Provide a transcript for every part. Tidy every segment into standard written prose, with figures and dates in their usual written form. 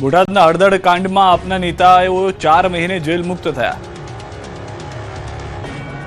બોટાદના હળદળ કાંડમાં આપના નેતાઓ 4 મહિને જેલ મુક્ત થયા।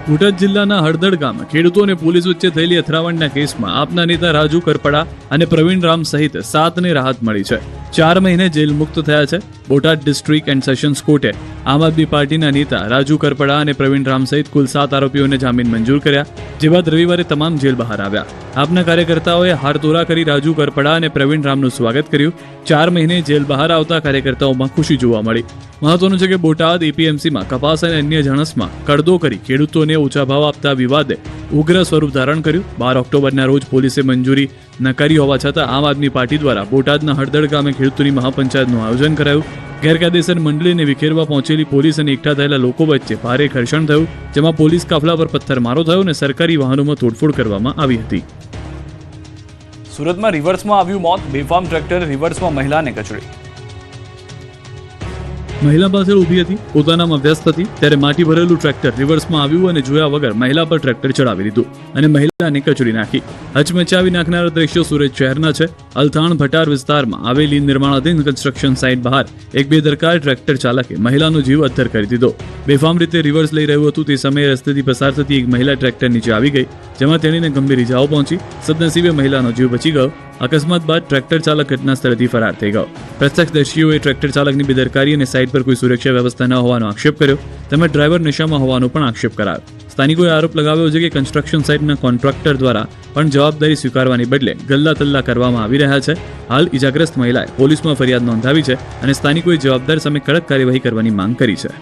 બોટાદ જિલ્લાના હળદળ ગામ ખેડૂતો અને પોલીસ વચ્ચે થયેલી અથડામણના કેસમાં આપના નેતા રાજુ કરપડા અને પ્રવીણ રામ સહિત 7ને રાહત મળી છે। 4 મહિને જેલ મુક્ત થયા છે। બોટાદ ડિસ્ટ્રિક્ટ એન્ડ સેશન્સ કોર્ટે આમ આદમી પાર્ટીના નેતા રાજુ કરપડા અને પ્રવીણ રામ સહિત કુલ 7 આરોપીઓને જામીન મંજૂર કર્યા, જે બાદ રવિવારે તમામ જેલ બહાર આવ્યા। આપના કાર્યકર્તાઓએ હારતોરા કરી રાજુ કરપડા અને પ્રવીણ રામનું સ્વાગત કર્યું। 4 મહિને જેલ બહાર આવતા કાર્યકર્તાઓમાં ખુશી જોવા મળી। મહત્વનું છે કે બોટાદ એપીએમસીમાં કપાસ અને અન્ય જણસમાં કડદો કરી ખેડૂતોને ઓછા ભાવ આપતા વિવાદે ઉગ્ર સ્વરૂપ ધારણ કર્યું। 12 ઓક્ટોબરના રોજ પોલીસે મંજૂરી નકારી હોવા છતાં આમ આદમી પાર્ટી દ્વારા બોટાદના હળદળ ગામે ખેડૂતોની મહાપંચાયતનું આયોજન કરાયું। ગેરકાયદેસર મંડળીને વિખેરવા પહોંચેલી પોલીસ અને એકઠા થયેલા લોકો વચ્ચે ભારે ઘર્ષણ થયું, જેમાં પોલીસ કાફલા પર પથ્થરમારો થયો અને સરકારી વાહનોમાં તોડફોડ કરવામાં આવી હતી। સુરતમાં રિવર્સમાં આવ્યું મોત, બેફામ ટ્રેક્ટર રિવર્સમાં મહિલાને કચડી। મહિલા પાછળ ઊભી હતી, પોતાનામાં વ્યસ્ત હતી, ત્યારે માટી ભરેલું ટ્રેક્ટર રિવર્સમાં આવ્યું અને જોયા વગર મહિલા પર ટ્રેક્ટર ચડાવી દીધું અને મહિલાને કચડી નાખી। હચમચાવી નાખનારા દ્રશ્યો સુરત શહેરના છે। અલથાણ ભટાર વિસ્તારમાં આવેલી નિર્માણાધીન કન્સ્ટ્રક્શન સાઇટ બહાર એક બેદરકાર ટ્રેક્ટર ચાલકે મહિલાનો જીવ અદ્ધર કરી દીધો। બેફામ રીતે રિવર્સ લઈ રહ્યું હતું તે સમયે રસ્તેથી પસાર થતી એક મહિલા ટ્રેક્ટર નીચે આવી ગઈ, જેમાં તેણીને ગંભીર ઇજાઓ પહોંચી। સદનસીબે મહિલાનો જીવ બચી ગયો। અકસ્માત બાદ ટ્રેક્ટર ચાલક ઘટના સ્થળેથી ફરાર થઈ ગયો। પ્રત્યક્ષદર્શીઓએ ટ્રેક્ટર ચાલકની બેદરકારી અને સાઇટ પર કોઈ સુરક્ષા વ્યવસ્થા ન હોવાનો આક્ષેપ કર્યો, તેમજ ડ્રાઈવર નશામાં હોવાનો પણ આક્ષેપ કરાયો। સ્થાનિકોએ આરોપ લગાવ્યો છે કે કન્સ્ટ્રક્શન સાઇટના કોન્ટ્રાક્ટર દ્વારા પણ જવાબદારી સ્વીકારવાની બદલે ગલ્લા તલ્લા કરવામાં આવી રહ્યા છે। હાલ ઇજાગ્રસ્ત મહિલાએ પોલીસમાં ફરિયાદ નોંધાવી છે અને સ્થાનિકોએ જવાબદાર સામે કડક કાર્યવાહી કરવાની માંગ કરી છે।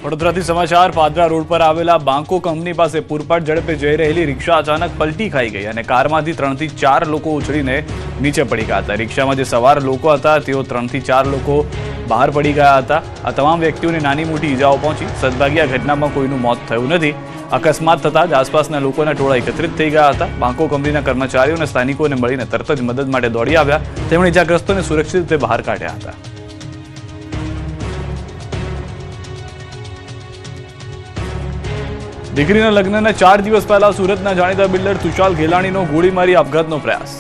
વડોદરાથી સમાચાર। પાદરા રોડ પર આવેલા બાંકો કંપની પાસે પૂરપાટ ઝડપે જઈ રહેલી રિક્ષા અચાનક પલટી ખાઈ ગઈ અને કારમાંથી 3 થી 4 લોકો ઉછળીને નીચે પડી ગયા હતા। રિક્ષામાં જે સવાર લોકો હતા તેઓ 3 થી 4 લોકો બહાર પડી ગયા હતા। આ તમામ વ્યક્તિઓને નાની મોટી ઈજાઓ પહોંચી। સદભાગ્યે આ ઘટનામાં કોઈનું મોત થયું નથી। અકસ્માત થતાં જ આસપાસના લોકોના ટોળા એકત્રિત થઈ ગયા હતા। બાંકો કંપનીના કર્મચારીઓ અને સ્થાનિકોને મળીને તરત જ મદદ માટે દોડી આવ્યા। તેમણે ઈજાગ્રસ્તોને સુરક્ષિત રીતે બહાર કાઢ્યા હતા। દીકરીના લગ્નના 4 દિવસ પહેલા સુરતના જાણીતા બિલ્ડર તુષાર ઘેલાણીનો ગોળી મારી આપઘાતનો પ્રયાસ।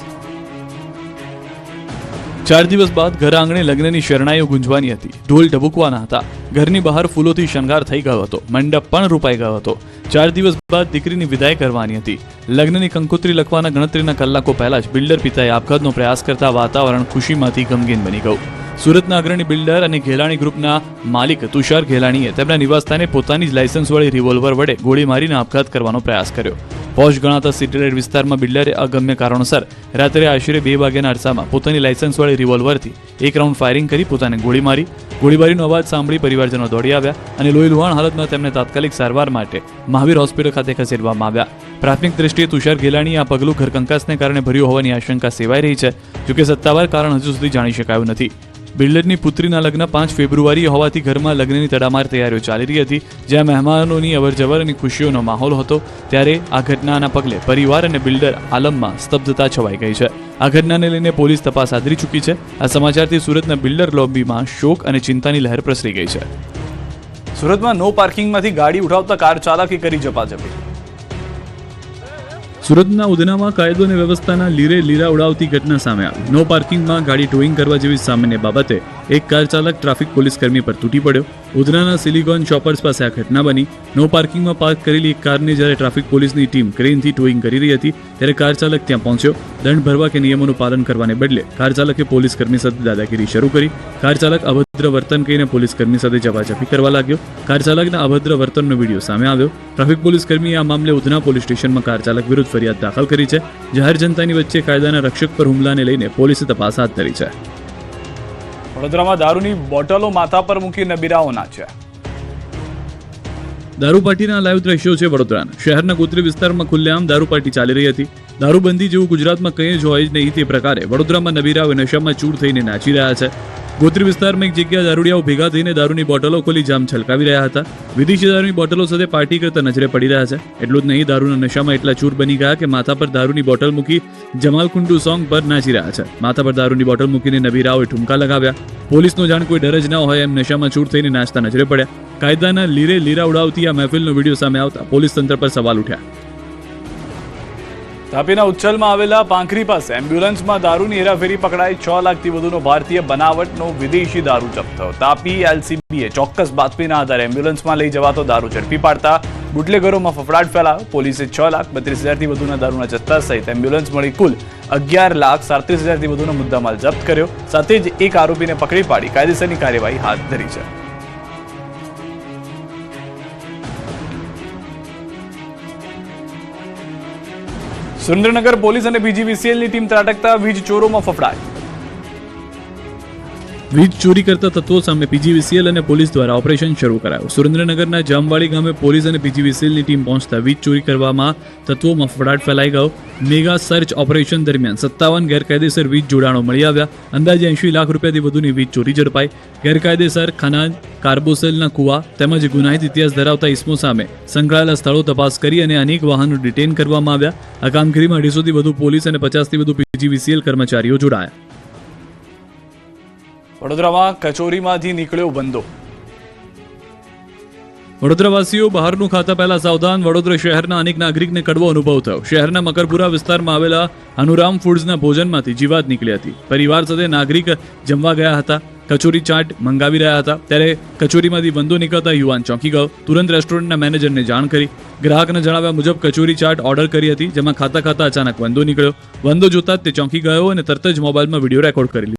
4 દિવસ બાદ ઘર આંગણે લગ્નની શરણાઈઓ ગુંજવાની હતી, ઢોલ ઢબુકવાના હતા, ઘરની બહાર ફૂલોથી શણગાર થઈ ગયો હતો, મંડપ પણ રૂપાઈ ગયો હતો। 4 દિવસ બાદ દીકરીની વિદાય કરવાની હતી। લગ્નની કંકોત્રી લખવાના ગણતરીના કલાકો પહેલા જ બિલ્ડર પિતાએ આપઘાતનો પ્રયાસ કરતા વાતાવરણ ખુશીમાંથી ગમગીન બની ગયું। સુરતના અગ્રણી બિલ્ડર અને ઘેલાણી ગ્રુપના માલિક તુષાર ઘેલાણીએ તેમના નિવાસસ્થાને પોતાની જ લાયસન્સવાળી રિવોલ્વર વડે ગોળી મારીને આપઘાત કરવાનો પ્રયાસ કર્યો। પોશ ગણાતા સિટીલાઇટ વિસ્તારમાં બિલ્ડરે અગમ્ય કારણોસર રાત્રે આશરે 2 વાગ્યાના અરસામાં પોતાની લાયસન્સવાળી રિવોલ્વરથી 1 રાઉન્ડ ફાયરિંગ કરી પોતાને ગોળી મારી। ગોળીબારીનો અવાજ સાંભળી પરિવારજનો દોડી આવ્યા અને લોહીલુહાણ હાલતમાં તેમને તાત્કાલિક સારવાર માટે મહાવીર હોસ્પિટલ ખાતે ખસેડવામાં આવ્યા। પ્રાથમિક દ્રષ્ટિએ તુષાર ઘેલાણીએ આ પગલું ઘરકંકાસને કારણે ભર્યું હોવાની આશંકા સેવાઈ રહી છે, જોકે સત્તાવાર કારણ હજુ સુધી જાણી શકાયું નથી। બિલ્ડરની પુત્રીના લગ્ન 5 ફેબ્રુઆરીએ હોવાથી ઘરમાં લગ્નની તડામાર તૈયારીઓ ચાલી રહી હતી, જ્યાં મહેમાનોની અવરજવર અને ખુશીઓનો માહોલ હતો। ત્યારે આ ઘટનાના પગલે પરિવાર અને બિલ્ડર આલમમાં સ્તબ્ધતા છવાઈ ગઈ છે। આ ઘટનાને લઈને પોલીસ તપાસ આદરી ચૂકી છે। આ સમાચારથી સુરતના બિલ્ડર લોબીમાં શોક અને ચિંતાની લહેર પ્રસરી ગઈ છે। સુરતમાં નો પાર્કિંગમાંથી ગાડી ઉઠાવતા કાર ચાલકે કરી ઝપાઝપી। સુરતના ઉધનામાં કાયદો અને વ્યવસ્થાના લીરા ઉડાવતી ઘટના સામે આવી। નો પાર્કિંગમાં ગાડી ટોઈંગ કરવા જેવી સામાન્ય બાબતે એક કાર ચાલક ટ્રાફિક પોલીસ કર્મી પર તૂટી પડ્યો। ઉધનાના સિલિકોન ચોપર્સ પાસે આ ઘટના બની। નો પાર્કિંગમાં પાર્ક કરેલી એક કારને જ્યારે ટ્રાફિક પોલીસની ટીમ ક્રેનથી ટોઈંગ કરી રહી હતી, ત્યારે કાર ચાલક ત્યાં પહોંચ્યો। દંડ ભરવા કે નિયમોનું પાલન કરવાને બદલે કાર ચાલકે પોલીસ કર્મી સાથે દાદાગીરી શરૂ કરી। કાર ચાલક અભદ્ર વર્તન કહીને પોલીસ કર્મી સાથે ઝપાઝપી કરવા લાગ્યો। કાર ચાલકના અભદ્ર વર્તનનો વિડીયો સામે આવ્યો। ટ્રાફિક પોલીસ કર્મીએ આ મામલે ઉધના પોલીસ સ્ટેશનમાં કાર ચાલક વિરુદ્ધ ફરિયાદ દાખલ કરી છે। જાહેર જનતાની વચ્ચે કાયદાના રક્ષક પર હુમલાને લઈને પોલીસે તપાસ હાથ ધરી છે। વડોદરામાં દારૂની બોટલો માથા પર મૂકી નબીરાઓ નાચ્યા। દારૂ પાર્ટીના લાઈવ દ્રશ્યો છે વડોદરાના। શહેરના ગોત્રી વિસ્તારમાં ખુલ્લેઆમ દારૂ પાર્ટી ચાલી રહી હતી। દારૂબંધી જેવું ગુજરાતમાં કંઈ જ હોય જ નહીં તે પ્રકારે વડોદરામાં નબીરાઓ નશામાં ચૂર થઈને નાચી રહ્યા છે। ગોત્રી વિસ્તારમાં એક જગ્યા દારૂડિયાઓ ભેગા થઈને દારૂની બોટલો ખોલી જામ છલકાવી રહ્યા હતા। વિદેશી દારૂની બોટલો સાથે પાર્ટી કરતા નજરે પડી રહ્યા છે। એટલું જ નહીં, દારૂના નશામાં એટલા ચૂર બની ગયા કે માથા પર દારૂની બોટલ મૂકી જમાલ કુંડુ સોંગ પર નાચી રહ્યા છે। માથા પર દારૂની બોટલ મૂકીને નબીરાઓએ ઠુમકા લગાવ્યા। પોલીસનો જાણ કોઈ ડર જ ન હોય એમ નશામાં ચૂર થઈને નાચતા નજરે પડ્યા। કાયદાના લીરા ઉડાવતી આ મહેફિલનો વિડીયો સામે આવતા પોલીસ તંત્ર પર સવાલ ઉઠ્યા। તાપીના ઉચ્છલમાં આવેલા પાંખરી પાસે એમ્બ્યુલન્સમાં દારૂની હેરાફેરી પકડાઈ. 6 લાખથી વધુનો ભારતીય બનાવટનો વિદેશી દારૂ જપ્ત થયો. તાપી એલસીબીએ ચોક્કસ બાતમીના આધારે એમ્બ્યુલન્સમાં લઈ જવાતો દારૂ ઝડપી પાડતા બુટલેગરોમાં ફફડાટ ફેલાયો. પોલીસે 6,32,000થી વધુના દારૂના જથ્થા સહિત એમ્બ્યુલન્સ મળી કુલ 11,37,000થી વધુનો મુદ્દામાલ જપ્ત કર્યો. સાથે જ એક આરોપીને પકડી પાડી કાયદેસરની કાર્યવાહી હાથ ધરી છે. સુરેન્દ્રનગર પોલીસ અને પીજીવીસીએલની ટીમ ત્રાટકતા વીજ ચોરોમાં ફફડાટ. વીજ ચોરી કરતા તત્વો સામે પીજીવીસીએલ અને પોલીસ દ્વારા ઓપરેશન શરૂ કરાયું. સુરેન્દ્રનગરના જામવાડી ગામે પોલીસ અને પીજીવીસીએલની ટીમ પહોંચતા વીજ ચોરી કરવામાં તત્વોમાં ફફડાટ ફેલાઈ ગયો. મેગા સર્ચ ઓપરેશન દરમિયાન 57 ગેરકાયદેસર વીજ જોડાણો મળી આવ્યા. અંદાજે 80 લાખ રૂપિયાથી વધુની વીજ ચોરી ઝડપાઈ. ગેરકાયદેસર ખનન, કાર્બોસેલના કુવા તેમજ ગુનાહિત ઇતિહાસ ધરાવતા ઇસમો સામે સંકળાયેલા સ્થળો તપાસ કરી અને અનેક વાહનો ડિટેન કરવામાં આવ્યા. આ કામગીરીમાં 250થી વધુ પોલીસ અને 50થી વધુ પીજીવીસીએલ કર્મચારીઓ જોડાયા. વડોદરામાં કચોરીમાંથી નીકળ્યો વંદો. વડોદરાવાસીઓ બહારનું ખાતા પહેલા સાવધાન. વડોદરા શહેરના અનેક નાગરિકને કડવો અનુભવ થયો. શહેરના મકરપુરા વિસ્તારમાં આવેલા હનુરામ ફૂડ્સના ભોજનમાંથી જીવાત નીકળી હતી. પરિવાર સાથે નાગરિક જમવા ગયા હતા. કચોરી ચાટ મંગાવી રહ્યા હતા ત્યારે કચોરીમાંથી વંદો નીકળતા યુવાન ચોંકી ગયો. તુરંત રેસ્ટોરન્ટના મેનેજરને જાણ કરી. ગ્રાહકના જણાવ્યા મુજબ કચોરી ચાટ ઓર્ડર કરી હતી, જેમાં ખાતા ખાતા અચાનક વંદો નીકળ્યો. વંદો જોતા જ તે ચોંકી ગયો અને તરત જ મોબાઈલમાં વિડીયો રેકોર્ડ કરી લીધો.